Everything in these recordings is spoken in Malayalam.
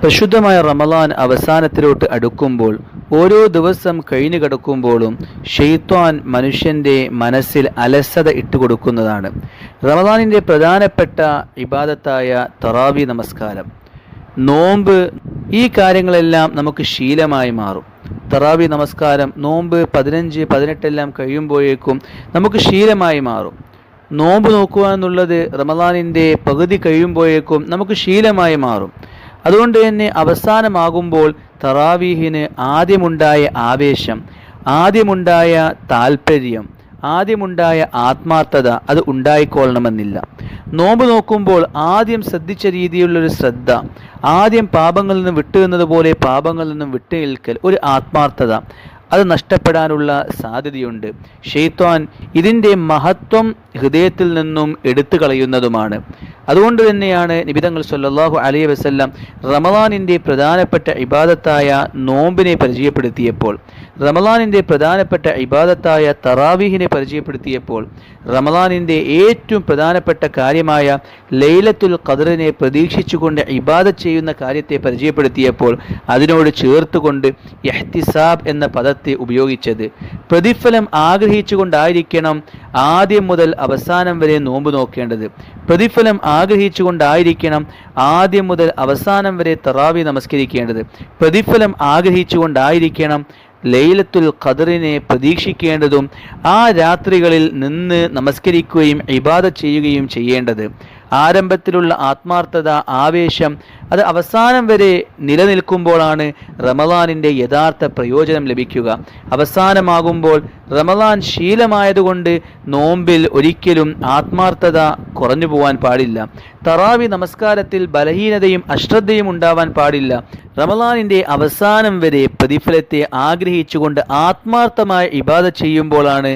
പരിശുദ്ധമായ റമളാൻ അവസാനത്തിലോട്ട് അടുക്കുമ്പോൾ ഓരോ ദിവസം കഴിഞ്ഞു കിടക്കുമ്പോഴും ശൈത്വാൻ മനുഷ്യൻ്റെ മനസ്സിൽ അലസത ഇട്ടുകൊടുക്കുന്നതാണ്. റമളാനിൻ്റെ പ്രധാനപ്പെട്ട ഇബാദത്തായ തറാവി നമസ്കാരം, നോമ്പ്, ഈ കാര്യങ്ങളെല്ലാം നമുക്ക് ശീലമായി മാറും. തറാവി നമസ്കാരം, നോമ്പ് 15, 18 എല്ലാം കഴിയുമ്പോഴേക്കും നമുക്ക് ശീലമായി മാറും. നോമ്പ് നോക്കുക എന്നുള്ളത് റമളാനിൻ്റെ പകുതി കഴിയുമ്പോഴേക്കും നമുക്ക് ശീലമായി മാറും. അതുകൊണ്ട് തന്നെ അവസാനമാകുമ്പോൾ തറാവീഹിന് ആദ്യമുണ്ടായ ആവേശം, ആദ്യമുണ്ടായ താല്പര്യം, ആദ്യമുണ്ടായ ആത്മാർത്ഥത അത് ഉണ്ടായിക്കൊള്ളണമെന്നില്ല. നോമ്പ് നോക്കുമ്പോൾ ആദ്യം ശ്രദ്ധിച്ച രീതിയിലുള്ളൊരു ശ്രദ്ധ, ആദ്യം പാപങ്ങളിൽ നിന്നും വിട്ടുനിന്നതുപോലെ പാപങ്ങളിൽ നിന്നും വിട്ടു നിൽക്കൽ, ഒരു ആത്മാർത്ഥത, അത് നഷ്ടപ്പെടാനുള്ള സാധ്യതയുണ്ട്. ശൈത്വാൻ ഇതിൻ്റെ മഹത്വം ഹൃദയത്തിൽ നിന്നും എടുത്തു കളയുന്നതുമാണ്. അതുകൊണ്ട് തന്നെയാണ് നബി തങ്ങൾ സല്ലല്ലാഹു അലൈഹി വസല്ലം റമളാനിൻ്റെ പ്രധാനപ്പെട്ട ഇബാദത്തായ നോമ്പിനെ പരിചയപ്പെടുത്തിയപ്പോൾ, റമളാനിൻ്റെ പ്രധാനപ്പെട്ട ഇബാദത്തായ തറാവീഹിനെ പരിചയപ്പെടുത്തിയപ്പോൾ, റമളാനിൻ്റെ ഏറ്റവും പ്രധാനപ്പെട്ട കാര്യമായ ലൈലത്തുൽ ഖദ്റിനെ പ്രതീക്ഷിച്ചുകൊണ്ട് ഇബാദത്ത് ചെയ്യുന്ന കാര്യത്തെ പരിചയപ്പെടുത്തിയപ്പോൾ അതിനോട് ചേർത്തുകൊണ്ട് ഇഹ്തിസാബ് എന്ന പദത്തെ ഉപയോഗിച്ചത്. പ്രതിഫലം ആഗ്രഹിച്ചുകൊണ്ടായിരിക്കണം ആദ്യം മുതൽ അവസാനം വരെ നോമ്പ് നോക്കേണ്ടത്. പ്രതിഫലം ആഗ്രഹിച്ചുകൊണ്ടായിരിക്കണം ആദ്യം മുതൽ അവസാനം വരെ തറാവി നമസ്കരിക്കേണ്ടത്. പ്രതിഫലം ആഗ്രഹിച്ചുകൊണ്ടായിരിക്കണം ലൈലത്തുൽ ഖദ്റിനെ പ്രതീക്ഷിക്കേണ്ടതും ആ രാത്രികളിൽ നിന്ന് നമസ്കരിക്കുകയും ഇബാദത്ത് ചെയ്യുകയും ചെയ്യേണ്ടത്. ആരംഭത്തിലുള്ള ആത്മാർത്ഥത, ആവേശം അത് അവസാനം വരെ നിലനിൽക്കുമ്പോഴാണ് റമളാനിൻ്റെ യഥാർത്ഥ പ്രയോജനം ലഭിക്കുക. അവസാനമാകുമ്പോൾ റമളാൻ ശീലമായതുകൊണ്ട് നോമ്പിൽ ഒരിക്കലും ആത്മാർത്ഥത കുറഞ്ഞു പോകാൻ പാടില്ല. തറാവി നമസ്കാരത്തിൽ ബലഹീനതയും അശ്രദ്ധയും ഉണ്ടാവാൻ പാടില്ല. റമളാനിൻ്റെ അവസാനം വരെ പ്രതിഫലത്തെ ആഗ്രഹിച്ചുകൊണ്ട് ആത്മാർത്ഥമായ ഇബാദത്ത് ചെയ്യുമ്പോഴാണ്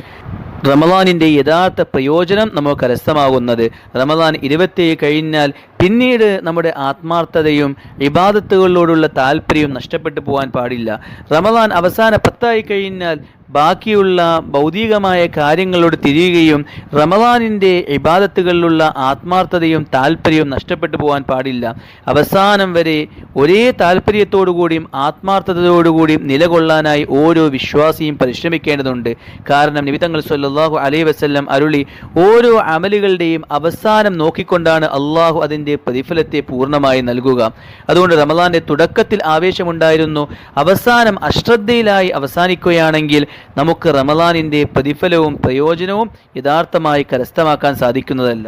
റമളാനിൻ്റെ യഥാർത്ഥ പ്രയോജനം നമുക്ക് കരസ്ഥമാകുന്നത്. റമളാൻ 27 കഴിഞ്ഞാൽ പിന്നീട് നമ്മുടെ ആത്മാർത്ഥതയും ഇബാദത്തുകളിലോടുള്ള താല്പര്യവും നഷ്ടപ്പെട്ടു പോകാൻ പാടില്ല. റമളാൻ അവസാന 10 കഴിഞ്ഞാൽ ബാക്കിയുള്ള ഭൗതികമായ കാര്യങ്ങളോട് തിരിയുകയും റമളാനിൻ്റെ ഇബാദത്തുകളിലുള്ള ആത്മാർത്ഥതയും താല്പര്യവും നഷ്ടപ്പെട്ടു പോകാൻ പാടില്ല. അവസാനം വരെ ഒരേ താല്പര്യത്തോടുകൂടിയും ആത്മാർത്ഥതയോടുകൂടിയും നിലകൊള്ളാനായി ഓരോ വിശ്വാസിയും പരിശ്രമിക്കേണ്ടതുണ്ട്. കാരണം നബി തങ്ങൾ സല്ലല്ലാഹു അലൈഹി വസല്ലം അരുളി, ഓരോ അമലുകളുടെയും അവസാനം നോക്കിക്കൊണ്ടാണ് അള്ളാഹു അതിൻ്റെ പ്രതിഫലത്തെ പൂർണ്ണമായി നൽകുക. അതുകൊണ്ട് റമളാന്റെ തുടക്കത്തിൽ ആവേശമുണ്ടായിരുന്നു, അവസാനം അശ്രദ്ധയിലായി അവസാനിക്കുകയാണെങ്കിൽ നമുക്ക് റമളാനിൻ്റെ പ്രതിഫലവും പ്രയോജനവും യഥാർത്ഥമായി കരസ്ഥമാക്കാൻ സാധിക്കുന്നതല്ല.